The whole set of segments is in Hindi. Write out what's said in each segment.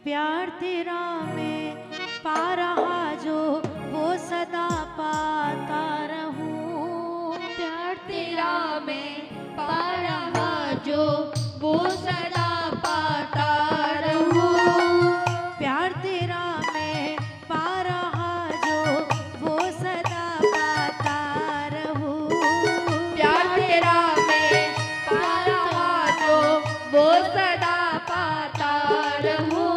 प्यार तेरा मैं पा रहा जो वो सदा पाता रहूं। प्यार तेरा मैं पा रहा जो वो सदा पाता रहूं। प्यार तेरा मैं पा रहा जो वो सदा पाता रहूं। प्यार तेरा मैं पा रहा जो वो सदा पाता रहूं।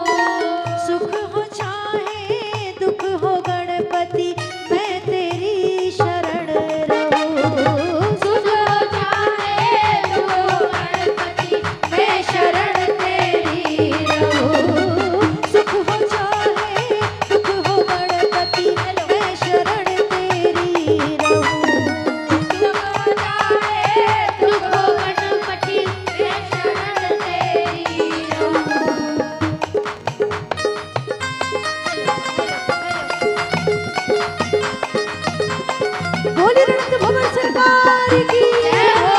सुख हो चाहे दुख हो गणपति मैं तेरी शरण रहूं। सुख हो चाहे दुख हो गणपति मैं शरण तेरी रहूं। सुख हो चाहे दुख हो गणपति मैं शरण तेरी रहूं। सुख हो चाहे दुख हो गणपति मैं शरण तेरी रहूं। बोली रणत भवन सरकार की जय हो।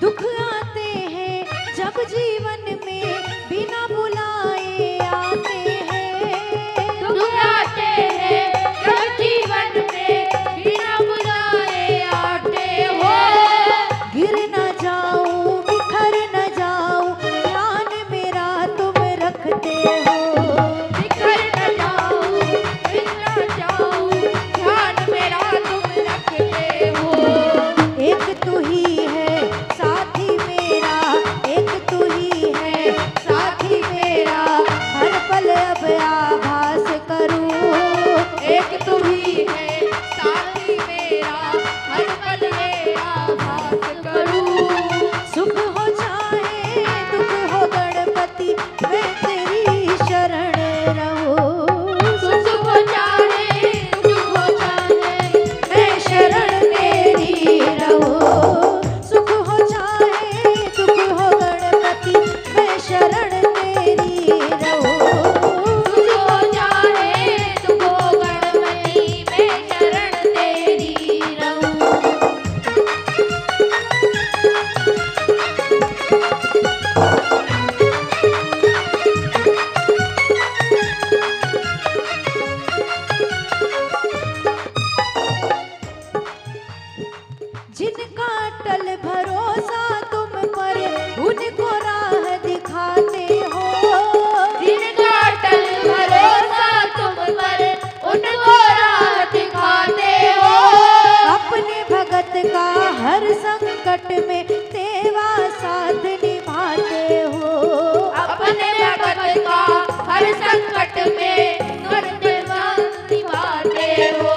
दुख आते हैं जब जीवन में बिना बुलाए आते हैं। दुख आते हैं जब जीवन में बिना बुलाए आते हो। गिर न जाऊं बिखर न जाऊं ध्यान मेरा तुम रखते हो। बिखर न जाऊं ध्यान मेरा तुम रखते हो। एक तू ही है साथी मेरा, एक तू ही है साथी मेरा, हर पल अब आभास करूं। एक तू ही है साथी मेरा, हर पल ये आभास करूं। सुख हो चाहे दुख हो गणपति मैं तेरी शरण रहूं। सुख हो चाहे दुख हो चाहे मैं शरण तेरी रहूं। सुख हो चाहे दुख हो गणपति मैं शरण तेरी रहूं। सुख हो चाहे दुख हो गणपति मैं शरण तेरी रहूं। जिनका अटल भरोसा तुम पर उनको राह दिखाते हो। जिनका अटल भरोसा तुम पर उनको राह दिखाते हो। अपने भगत का हर संकट में तेवा साथ निभाते हो। अपने भगत का हर संकट में निभाते हो।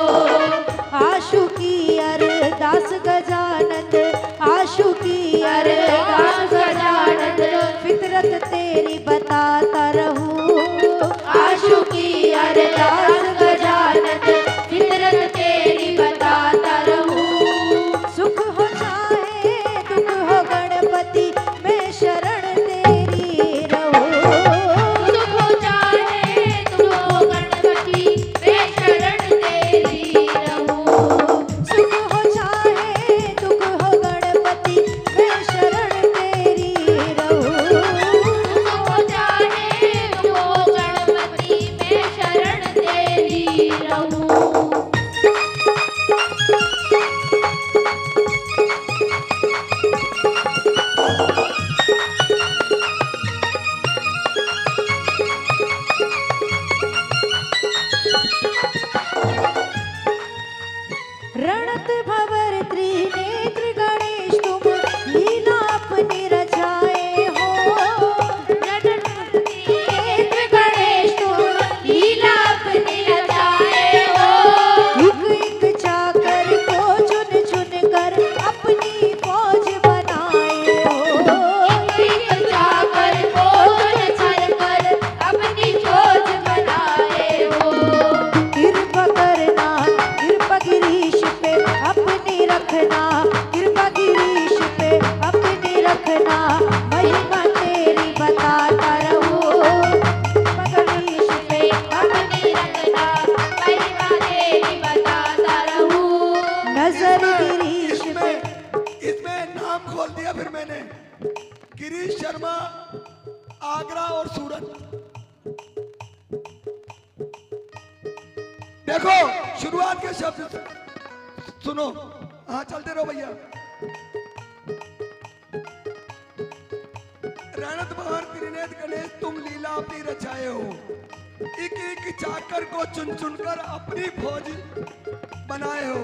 आशु की अरदास गजानंद, आशु की अरदास गजानंद, फितरत तेरी बताता रहूं। आशु की अरदास गजानंद, फितरत तेरी बताता रहूं। सुख हो चाहे दुख हो गणपति मैं शरण तेरी रहूं। सुख हो चाहे दुख हो गणपति मैं शरण तेरी रहूं। सुख हो चाहे दुख हो गणपति मैं शरण तेरी रहूं। सुख हो चाहे दुख हो गणपति मैं शरण तेरी रखना महिमा तेरी बताता रहूं गिरीश पे अपनी रखना महिमा तेरी बताता रहूं। नजर गिरीश पे इसमें नाम खोल दिया फिर मैंने, गिरीश शर्मा, आगरा और सूरत। देखो शुरुआत के शब्द सुनो, हाँ चलते रहो भैया। रणत बहार त्रिनेत्र गणेश तुम लीला अपनी रचाए हो, एक एक चाकर को चुन चुनकर अपनी फौज बनाए हो।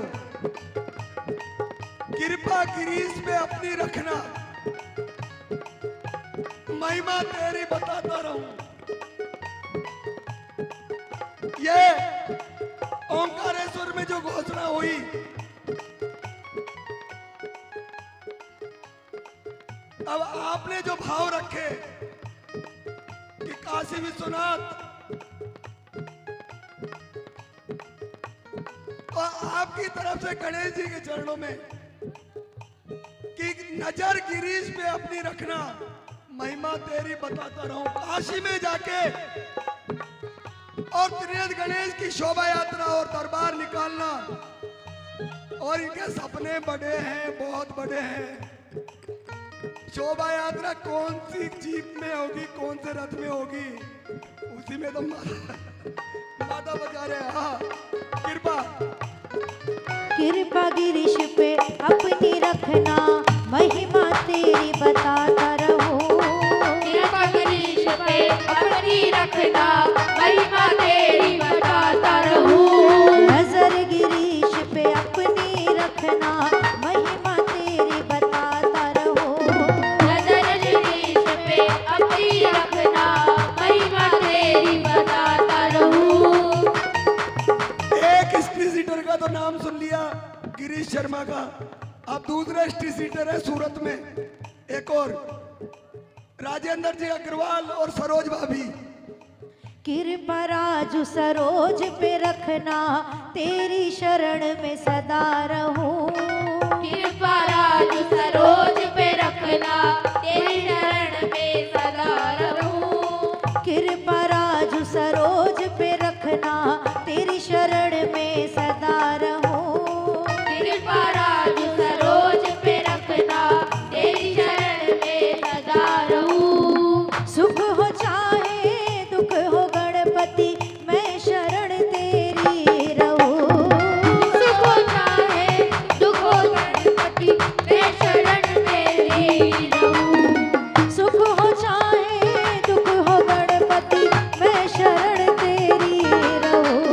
कृपा गिरीश पे अपनी रखना महिमा तेरी बताता रहूं। ये ओंकारेश्वर में जो घोषणा हुई, अब आपने जो भाव रखे कि काशी विश्वनाथ, तो आपकी तरफ से गणेश जी के चरणों में कि नजर गिरीश पे अपनी रखना महिमा तेरी बताता रहूं। काशी में जाके और त्रिनेत्र गणेश की शोभा यात्रा और दरबार निकालना, और इनके सपने बड़े हैं, बहुत बड़े हैं। शोभा यात्रा कौन सी जीप में होगी, कौन से रथ में होगी, उसी में तो माता बजा रहे हैं। हाँ कृपा कृपा गिरीश पे अपनी रखना महिमा तेरी बताता रहूं कृपा गिरीश पे अपनी रखना महिमा तेरी बताता रहूं। नजर गिरीश पे अपनी रखना महिमा तेरी बताता रहूं नजर गिरीश पे अपनी रखना महिमा तेरी बताता रहूं। एक स्ट्री सीटर का तो नाम सुन लिया गिरीश शर्मा का, अब दूसरा स्ट्री सीटर है सूरत में, एक और राजेंद्र जी अग्रवाल और सरोज भाभी। कृपा राजू सरोज पे रखना तेरी शरण में सदा रहूं कृपा राजू सरोज पे रखना तेरी शरण में सदा रहूं। कृपा राजू सरोज पे रखना तेरी शरण में सदा रहूं कृपा राजू सरोज पे रखना तेरी शरण में सदा रहूं। सुख हो चाहे दुख हो गणपति मैं शरण तेरी रहूं सुख हो चाहे दुख हो गणपति मैं शरण तेरी रहूं। सुख हो चाहे दुख हो गणपति मैं शरण तेरी रहूं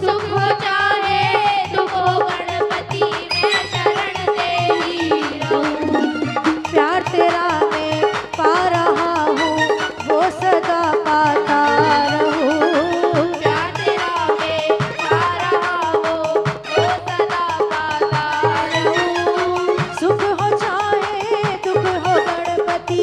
सुख हो चाहे दुख हो गणपति मैं शरण तेरी रहूं। प्यार तेरा मैं पा रहा हूँ वो सदा पाता रहूं प्यार तेरा मैं पा रहा हूँ वो सदा पाता रहूं। सुख हो चाहे दुख हो गणपति